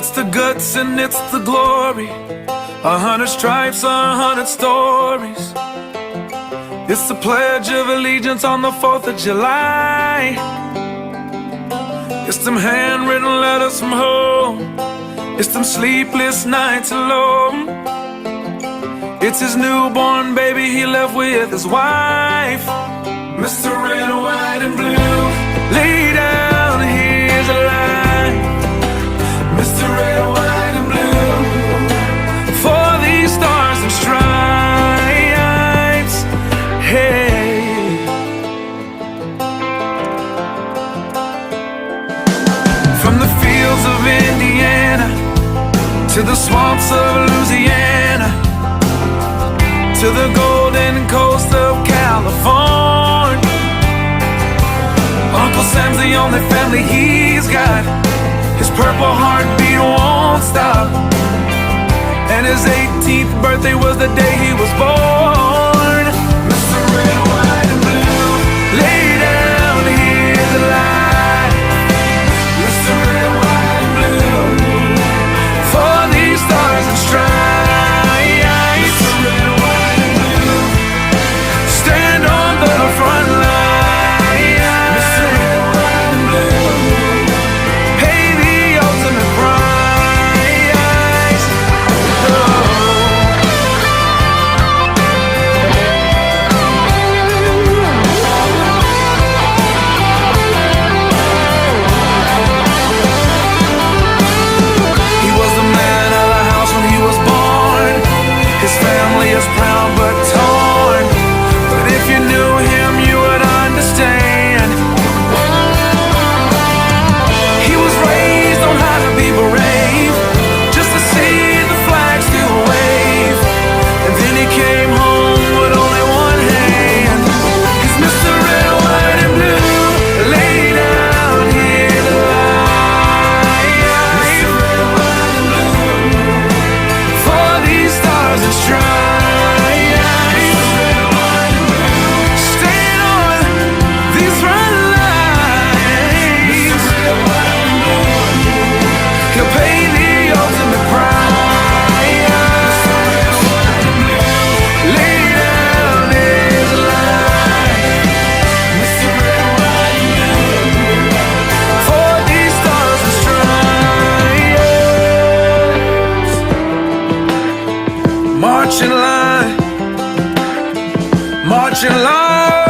It's the guts and it's the glory, 100 stripes, 100 stories. It's the Pledge of Allegiance on the 4th of July. It's them handwritten letters from home. It's them sleepless nights alone. It's his newborn baby he left with his wife. Mr. Red, White, and Blue, lay down, here's a line. Mr. Red, White, and Blue, for these stars and stripes. Hey, from the fields of Indiana to the swamps of Louisiana, to the golden coast of California, Uncle Sam's the only family he's got. His purple heartbeat won't stop, and his 18th birthday was the day he was born. Mr. Red, White, and Blue, lay down, here's the light. Mr. Red, White, and Blue, for these stars and stripes. Mr. Red, White, and Blue, stand on the front line. Mr. Red, White, and Blue, pay the ultimate price. Oh. He was the man of the house when he was born. His family is proud but torn. But if you knew him, you would understand. He was raised on how to be brave, just to see the flag still wave. And then he came home with only one hand. He's Mr. Red, White, and Blue, lay down, hear the light. Mr. Red, White, and Blue, for these stars and stripes. Mr. Red, White, and Blue, stand on these front lines. Mr. Red, White, and Blue, he'll pay the ultimate price. Mr. Red, White, and Blue, lay down his life. Mr. Red, White, and Blue, for these stars and stripes. March in line, march in line.